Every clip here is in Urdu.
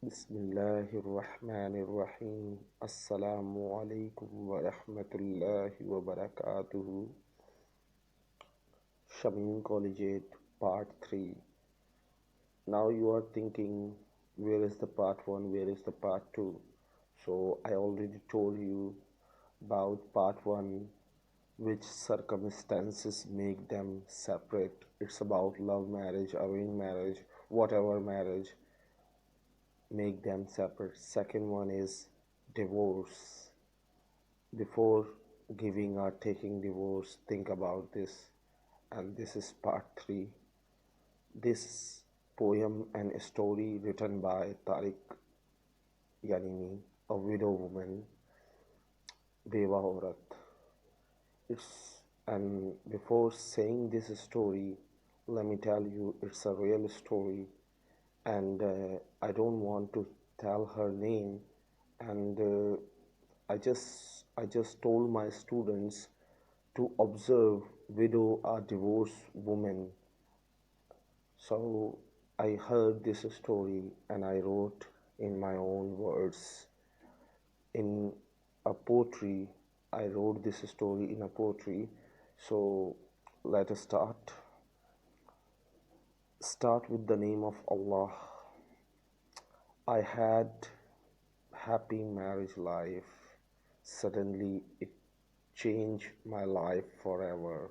بسم الله الرحمن الرحيم. السلام عليكم ورحمة الله وبركاته. Shamim Collegiate Part 3. Now you are thinking, where is the part 1, where is the part 2? So I already told you about part 1, which circumstances make them separate. It's about love marriage, arranged marriage, whatever marriage make them separate. Second one is divorce. Before giving or taking divorce, think about this. And this is part 3. This poem and story written by Tariq Yanini, a widow woman, Beva Aurat. And before saying this story, let me tell you it's a real story, and I don't want to tell her name, and I just told my students to observe widow or divorced woman. So I heard this story and I wrote in my own words in a poetry. I wrote this story in a poetry. So let us start. Start with the name of Allah. I had happy marriage life. Suddenly it changed my life forever.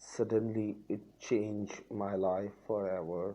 Suddenly it changed my life forever.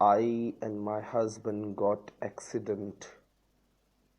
I and my husband got accident.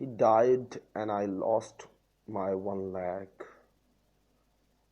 He died and I lost my one leg.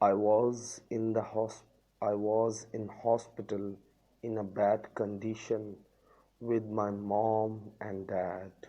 I was in hospital in a bad condition with my mom and dad.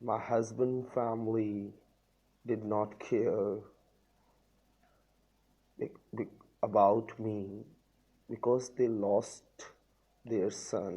My husband family did not care about me because they lost their son.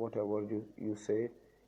whatever you say,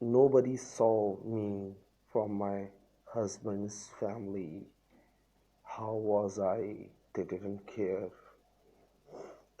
nobody saw me from my husband's family. How was I? They didn't care.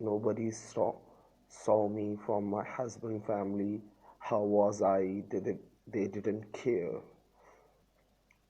Nobody saw me from my husband family. How was I? They didn't care.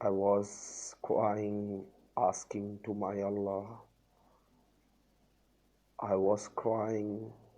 I was crying, asking to my Allah. I was crying,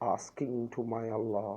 asking to my Allah,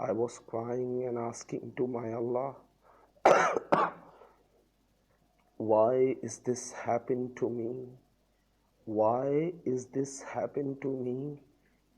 I was crying and asking to my Allah, why is this happen to me? Why is this happen to me?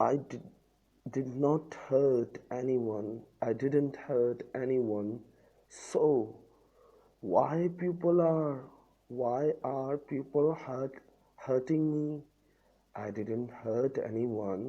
I did not hurt anyone. I didn't hurt anyone. So why are people hurting me? I didn't hurt anyone.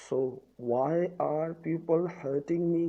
so why are people hurting me?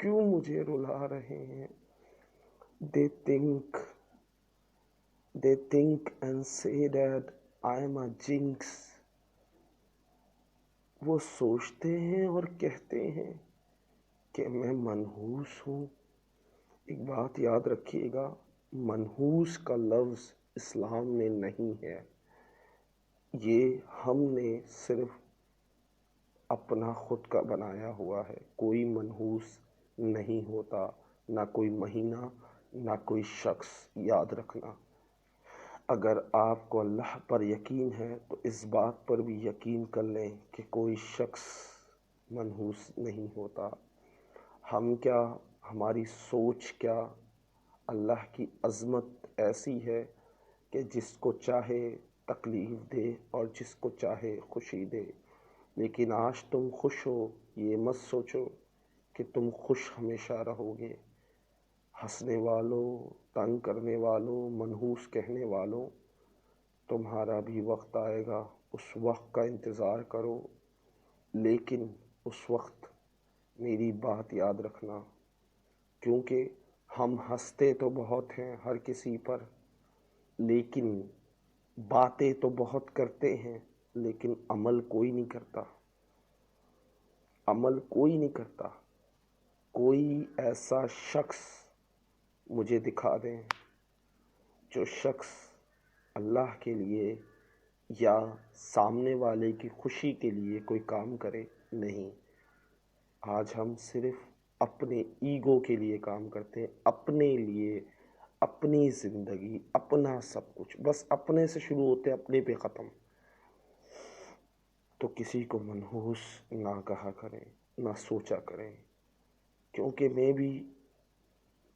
کیوں مجھے رلا رہے ہیں. They think and say that I am a jinx. وہ سوچتے ہیں اور کہتے ہیں کہ میں منحوس ہوں. ایک بات یاد رکھیے گا، منحوس کا لفظ اسلام میں نہیں ہے. یہ ہم نے صرف اپنا خود کا بنایا ہوا ہے. کوئی منحوس نہیں ہوتا، نہ کوئی مہینہ، نہ کوئی شخص. یاد رکھنا، اگر آپ کو اللہ پر یقین ہے تو اس بات پر بھی یقین کر لیں کہ کوئی شخص منحوس نہیں ہوتا. ہم کیا، ہماری سوچ کیا. اللہ کی عظمت ایسی ہے کہ جس کو چاہے تکلیف دے اور جس کو چاہے خوشی دے. لیکن آج تم خوش ہو، یہ مت سوچو کہ تم خوش ہمیشہ رہو گے. ہنسنے والوں، تنگ کرنے والوں، منحوس کہنے والوں، تمہارا بھی وقت آئے گا. اس وقت کا انتظار کرو، لیکن اس وقت میری بات یاد رکھنا. کیونکہ ہم ہنستے تو بہت ہیں ہر کسی پر، لیکن باتیں تو بہت کرتے ہیں، لیکن عمل کوئی نہیں کرتا. عمل کوئی نہیں کرتا. کوئی ایسا شخص مجھے دکھا دیں جو شخص اللہ کے لیے یا سامنے والے کی خوشی کے لیے کوئی کام کرے. نہیں، آج ہم صرف اپنے ایگو کے لیے کام کرتے ہیں، اپنے لیے، اپنی زندگی، اپنا سب کچھ. بس اپنے سے شروع ہوتے، اپنے پہ ختم. تو کسی کو منحوس نہ کہا کریں، نہ سوچا کریں، کیونکہ میں بھی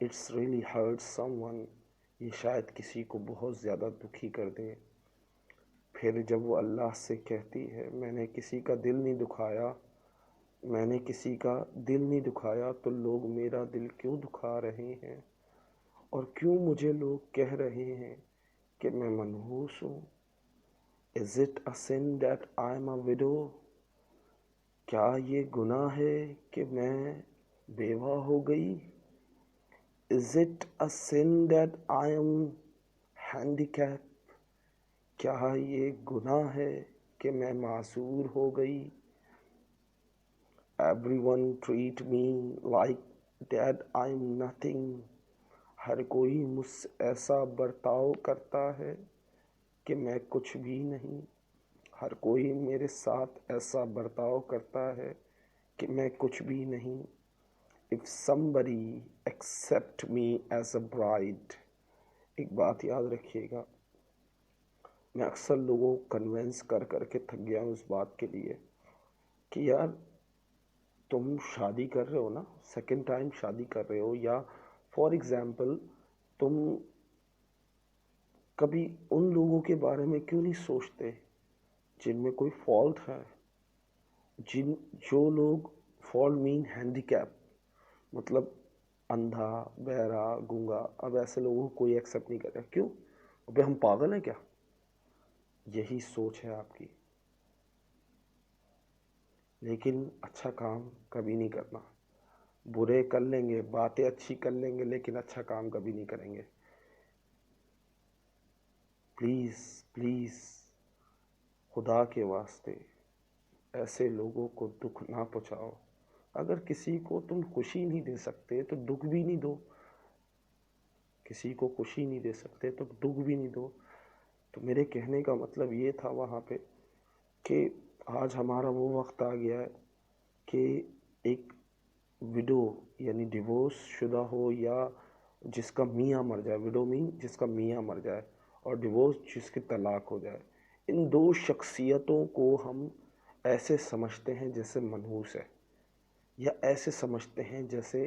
it's really hurt someone. یہ شاید کسی کو بہت زیادہ دکھی کر دیں. پھر جب وہ اللہ سے کہتی ہے میں نے کسی کا دل نہیں دکھایا، میں نے کسی کا دل نہیں دکھایا، تو لوگ میرا دل کیوں دکھا رہے ہیں، اور کیوں مجھے لوگ کہہ رہے ہیں کہ میں منحوس ہوں. Is it a sin that I am a widow? کیا یہ گناہ ہے کہ میں بیوہ ہو گئی؟ Is it a sin that I am handicapped? کیا یہ گناہ ہے کہ میں معذور ہو گئی؟ Everyone treat me like that I am nothing. ہر کوئی مجھ سے ایسا برتاؤ کرتا ہے کہ میں کچھ بھی نہیں. ہر کوئی میرے ساتھ ایسا برتاؤ کرتا ہے کہ میں کچھ بھی نہیں. If somebody accept me as a bride. ایک بات یاد رکھیے گا، میں اکثر لوگوں کو کنونس کر کر کے تھک گیا ہوں اس بات کے لیے کہ یار تم شادی کر رہے ہو نا، سیکنڈ ٹائم شادی کر رہے ہو، یا فار ایگزامپل تم کبھی ان لوگوں کے بارے میں کیوں نہیں سوچتے جن میں کوئی فالٹ ہے. جو لوگ فالٹ مین ہینڈی کیپ، مطلب اندھا، بہرا، گونگا. اب ایسے لوگوں کو کوئی ایکسیپٹ نہیں کر رہا. کیوں؟ ابے ہم پاگل ہیں کیا؟ یہی سوچ ہے آپ کی. لیکن اچھا کام کبھی نہیں کرنا. برے کر لیں گے، باتیں اچھی کر لیں گے، لیکن اچھا کام کبھی نہیں کریں گے. پلیز پلیز خدا کے واسطے ایسے لوگوں کو دکھ نہ پہنچاؤ. اگر کسی کو تم خوشی نہیں دے سکتے تو دکھ بھی نہیں دو. کسی کو خوشی نہیں دے سکتے تو دکھ بھی نہیں دو. تو میرے کہنے کا مطلب یہ تھا وہاں پہ کہ آج ہمارا وہ وقت آ گیا ہے کہ ایک وڈو یعنی ڈیورس شدہ ہو، یا جس کا میاں مر جائے. وڈو مین جس کا میاں مر جائے، اور ڈیورس جس کی طلاق ہو جائے. ان دو شخصیتوں کو ہم ایسے سمجھتے ہیں جیسے منحوس ہے، یا ایسے سمجھتے ہیں جیسے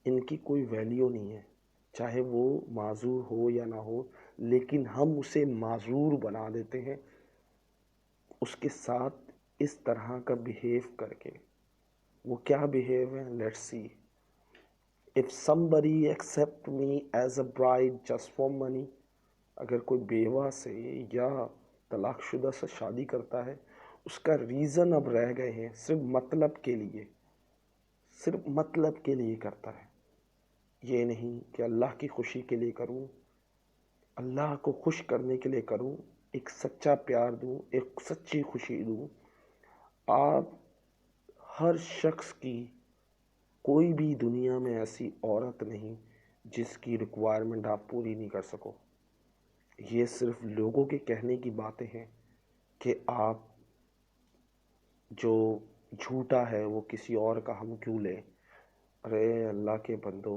ان کی کوئی ویلیو نہیں ہے، چاہے وہ معذور ہو یا نہ ہو. لیکن ہم اسے معذور بنا دیتے ہیں اس کے ساتھ اس طرح کا بیہیو کر کے. وہ کیا بیہیو ہے؟ Let's see. If somebody accept me as a bride just for money. اگر کوئی بیوہ سے یا طلاق شدہ سے شادی کرتا ہے، اس کا ریزن اب رہ گئے ہیں صرف مطلب کے لیے. صرف مطلب کے لیے کرتا ہے. یہ نہیں کہ اللہ کی خوشی کے لیے کروں, اللہ کو خوش کرنے کے لیے کروں, ایک سچا پیار دوں, ایک سچی خوشی دوں. آپ ہر شخص کی, کوئی بھی دنیا میں ایسی عورت نہیں جس کی ریکوائرمنٹ آپ پوری نہیں کر سکو. یہ صرف لوگوں کے کہنے کی باتیں ہیں کہ آپ جو جھوٹا ہے وہ کسی اور کا ہم کیوں لیں. ارے اللہ کے بندو,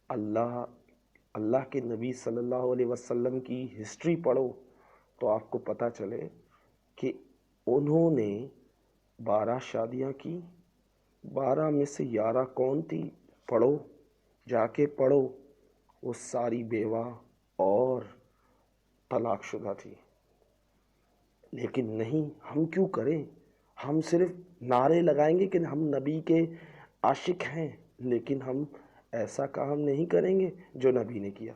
اللہ کے نبی صلی اللہ علیہ وسلم کی ہسٹری پڑھو تو آپ کو پتہ چلے کہ انہوں نے 12 شادیاں کی. 12 میں سے 11 کون تھی؟ پڑھو, جا کے پڑھو. وہ ساری بیوہ اور طلاق شدہ تھی. لیکن نہیں, ہم کیوں کریں؟ ہم صرف نعرے لگائیں گے کہ ہم نبی کے عاشق ہیں, لیکن ہم ایسا کام نہیں کریں گے جو نبی نے کیا.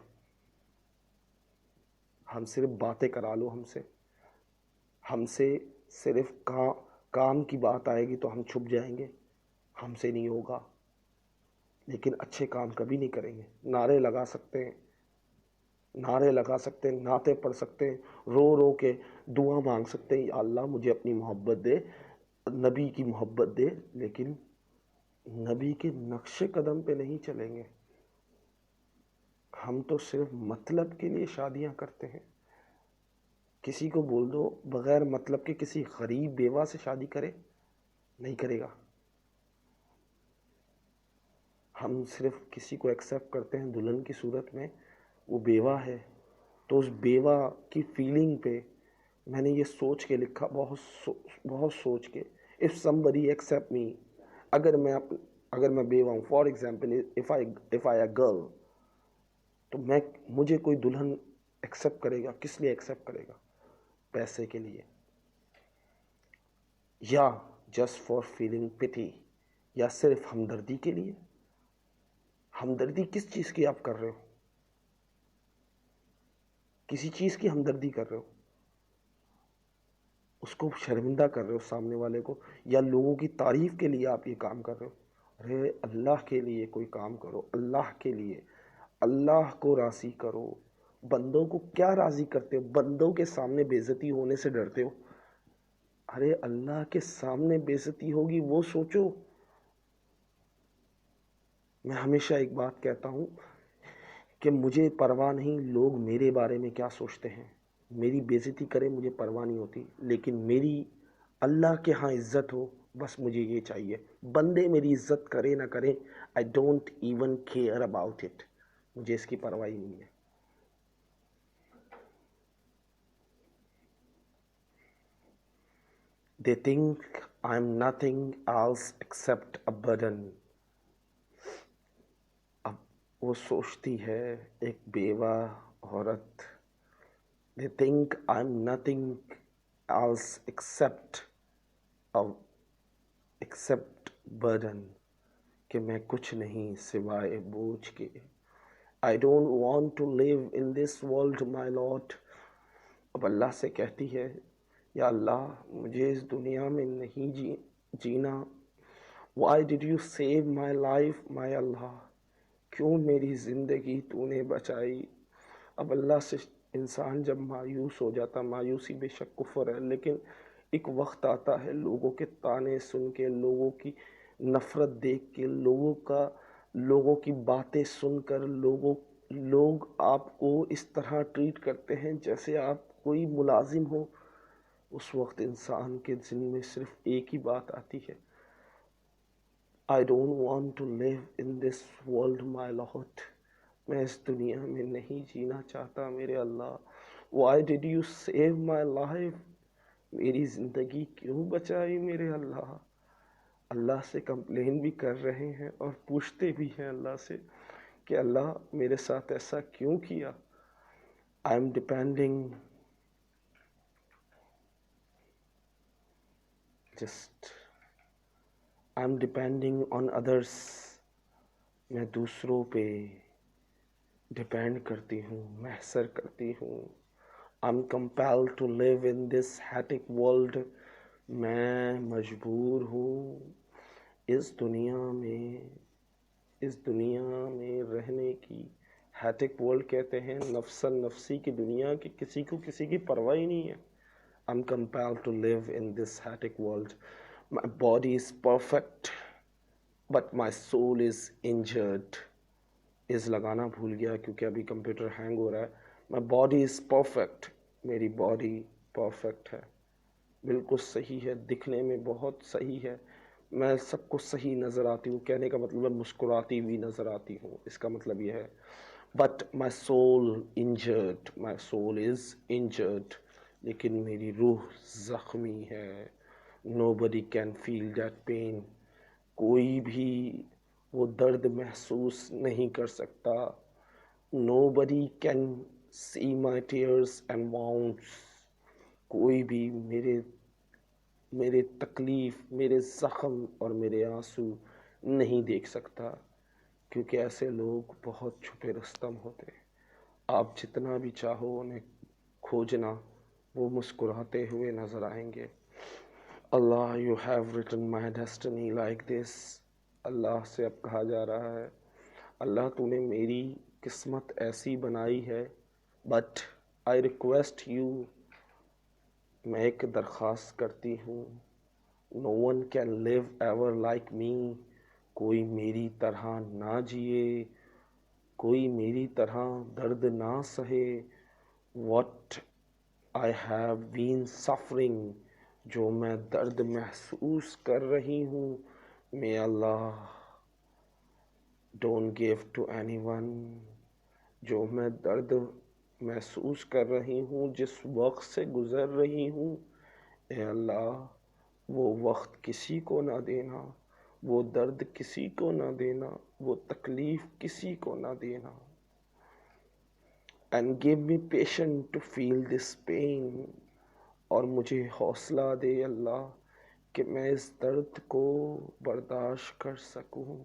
ہم صرف باتیں کرا لو ہم سے صرف کام کی بات آئے گی تو ہم چھپ جائیں گے, ہم سے نہیں ہوگا. لیکن اچھے کام کبھی نہیں کریں گے. نعرے لگا سکتے ہیں, نعتیں پڑھ سکتے ہیں, رو رو کے دعا مانگ سکتے ہیں, یا اللہ مجھے اپنی محبت دے, نبی کی محبت دے, لیکن نبی کے نقش قدم پہ نہیں چلیں گے. ہم تو صرف مطلب کے لیے شادیاں کرتے ہیں. کسی کو بول دو بغیر مطلب کے کسی غریب بیوہ سے شادی کرے, نہیں کرے گا. ہم صرف کسی کو ایکسیپٹ کرتے ہیں دلہن کی صورت میں, وہ بیوہ ہے تو اس بیوہ کی فیلنگ پہ میں نے یہ سوچ کے لکھا, بہت سوچ کے, if somebody accept me, اگر میں بیوہ ہوں, for example if I a girl, تو مجھے کوئی دلہن ایکسیپٹ کرے گا, کس لیے ایکسیپٹ کرے گا؟ پیسے کے لیے, یا جسٹ فار فیلنگ پٹی, یا صرف ہمدردی کے لیے. ہمدردی کس چیز کی آپ کر رہے ہو؟ کسی چیز کی ہمدردی کر رہے ہو, اس کو شرمندہ کر رہے ہو سامنے والے کو, یا لوگوں کی تعریف کے لیے آپ یہ کام کر رہے ہو؟ ارے اللہ کے لیے کوئی کام کرو, اللہ کے لیے, اللہ کو راضی کرو. بندوں کو کیا راضی کرتے ہو؟ بندوں کے سامنے بے عزتی ہونے سے ڈرتے ہو. ارے اللہ کے سامنے بے عزتی ہوگی وہ سوچو. میں ہمیشہ ایک بات کہتا ہوں کہ مجھے پرواہ نہیں لوگ میرے بارے میں کیا سوچتے ہیں, میری بے عزتی کرے مجھے پرواہ نہیں ہوتی, لیکن میری اللہ کے ہاں عزت ہو, بس مجھے یہ چاہیے. بندے میری عزت کرے نہ کریں, I don't even care about it, مجھے اس کی پرواہ ہی نہیں ہے. They think I'm nothing else except a burden. اب وہ سوچتی ہے ایک بیوہ عورت, they think I'm nothing else except burden, کہ میں کچھ نہیں سوائے بوجھ کے. I don't want to live in this world, my Lord. اب اللہ سے کہتی ہے, یا اللہ مجھے اس دنیا میں نہیں جینا. Why did you save my life, my Allah? کیوں میری زندگی تو نے بچائی؟ اب اللہ سے انسان جب مایوس ہو جاتا, مایوسی بے شک کفر ہے, لیکن ایک وقت آتا ہے لوگوں کے طعنے سن کے, لوگوں کی نفرت دیکھ کے, لوگوں کی باتیں سن کر, لوگ آپ کو اس طرح ٹریٹ کرتے ہیں جیسے آپ کوئی ملازم ہو. اس وقت انسان کے ذہن میں صرف ایک ہی بات آتی ہے, I don't want to live in this world, my Lord. میں اس دنیا میں نہیں جینا چاہتا میرے اللہ. Why did you save my life? میری زندگی کیوں بچائی میرے اللہ؟ اللہ سے کمپلین بھی کر رہے ہیں اور پوچھتے بھی ہیں اللہ سے کہ اللہ میرے ساتھ ایسا کیوں کیا. I'm depending on others. میں دوسروں پہ ڈیپینڈ کرتی ہوں, محصر کرتی ہوں. I'm compelled to live in this hectic world. میں مجبور ہوں اس دنیا میں رہنے کی ہیٹک ورلڈ کہتے ہیں، نفسن نفسی کی دنیا کی کسی کو کسی کی پرواہ ہی نہیں ہے. I'm compelled to live in this hectic world. My body is perfect, but my soul is injured. اس لگانا بھول گیا کیونکہ ابھی کمپیوٹر ہینگ ہو رہا ہے. My body is perfect. میری باڈی پرفیکٹ ہے، بالکل صحیح ہے، دکھنے میں بہت صحیح ہے، میں سب کو صحیح نظر آتی ہوں. کہنے کا مطلب ہے مسکراتی ہوئی نظر آتی ہوں، اس کا مطلب یہ ہے. But my soul injured, my soul is injured, لیکن میری روح زخمی ہے. Nobody can feel that pain, کوئی بھی وہ درد محسوس نہیں کر سکتا. Nobody can see my tears and wants, کوئی بھی میرے تکلیف، میرے زخم اور میرے آنسو نہیں دیکھ سکتا، کیونکہ ایسے لوگ بہت چھپے رستم ہوتے. آپ جتنا بھی چاہو انہیں کھوجنا، وہ مسکراتے ہوئے نظر آئیں گے. Allah you have written my destiny like this. Allah سے اب کہا جا رہا ہے، اللہ تو نے میری قسمت ایسی بنائی ہے، بٹ آئی ریکویسٹ یو، میں ایک درخواست کرتی ہوں. No one can live ever like me, کوئی میری طرح نہ جیے، کوئی میری طرح درد نہ سہے. What I have been suffering, جو میں درد محسوس کر رہی ہوں، may Allah don't give to anyone. جو میں درد محسوس کر رہی ہوں، جس وقت سے گزر رہی ہوں، اے اللہ وہ وقت کسی کو نہ دینا، وہ درد کسی کو نہ دینا، وہ تکلیف کسی کو نہ دینا. And give me patience to feel this pain, اور مجھے حوصلہ دے اللہ کہ میں اس درد کو برداشت کر سکوں.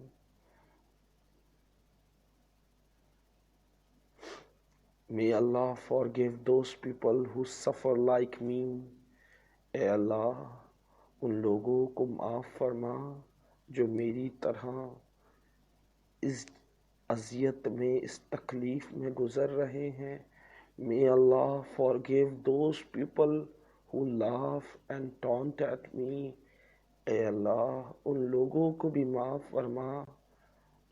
May Allah forgive those people who suffer like me. اے اللہ ان لوگوں کو معاف فرما جو میری طرح اس اذیت میں، اس تکلیف میں گزر رہے ہیں. May Allah forgive those people who laugh and taunt at me. اے اللہ ان لوگوں کو بھی معاف فرما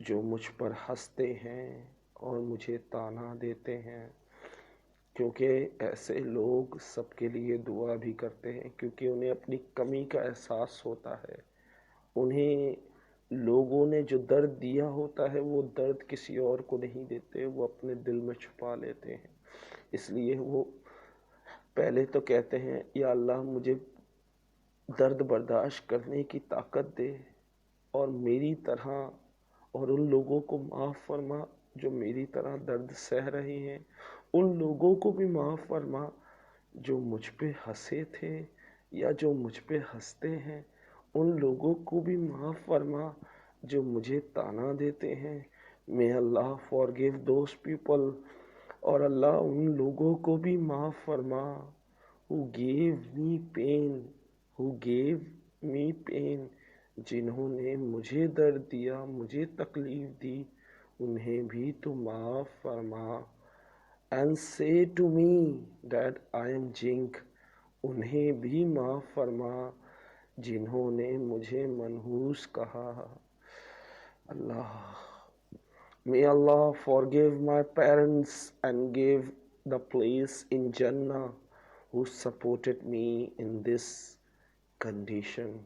جو مجھ پر ہنستے ہیں اور مجھے طعنہ دیتے ہیں، کیونکہ ایسے لوگ سب کے لیے دعا بھی کرتے ہیں، کیونکہ انہیں اپنی کمی کا احساس ہوتا ہے. انہیں لوگوں نے جو درد دیا ہوتا ہے وہ درد کسی اور کو نہیں دیتے، وہ اپنے دل میں چھپا لیتے ہیں. اس لیے وہ پہلے تو کہتے ہیں یا اللہ مجھے درد برداشت کرنے کی طاقت دے، اور میری طرح اور ان لوگوں کو معاف فرما جو میری طرح درد سہ رہے ہیں. ان لوگوں کو بھی معاف فرما جو مجھ پہ ہنسے تھے یا جو مجھ پہ ہنستے ہیں. ان لوگوں کو بھی معاف فرما جو مجھے طعنہ دیتے ہیں. may Allah forgive those people، اور اللہ ان لوگوں کو بھی معاف فرما who gave me pain، who gave me pain، جنہوں نے مجھے درد دیا، مجھے تکلیف دی، انہیں بھی تو معاف فرما. and say to me that I am jink، انہیں بھی معاف فرما جنہوں نے مجھے منحوس کہا. اللہ may Allah forgive my parents and give the place in Jannah who supported me in this condition.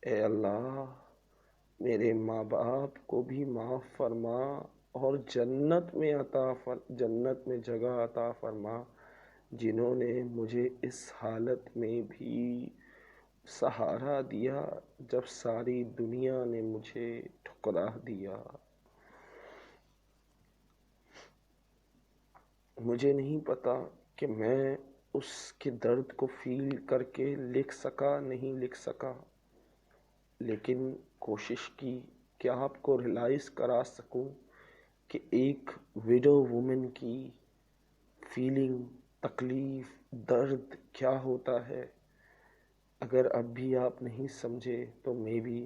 اے اللہ میرے ماں باپ کو بھی معاف فرما اور جنت میں جگہ عطا فرما جنہوں نے مجھے اس حالت میں بھی سہارا دیا جب ساری دنیا نے مجھے ٹھکرا دیا. مجھے نہیں پتا کہ میں اس کے درد کو فیل کر کے لکھ سکا نہیں لکھ سکا، لیکن کوشش کی کہ آپ کو ریلائز کرا سکوں کہ ایک ویڈو وومن کی فیلنگ، تکلیف، درد کیا ہوتا ہے. اگر اب بھی آپ نہیں سمجھے تو مے بی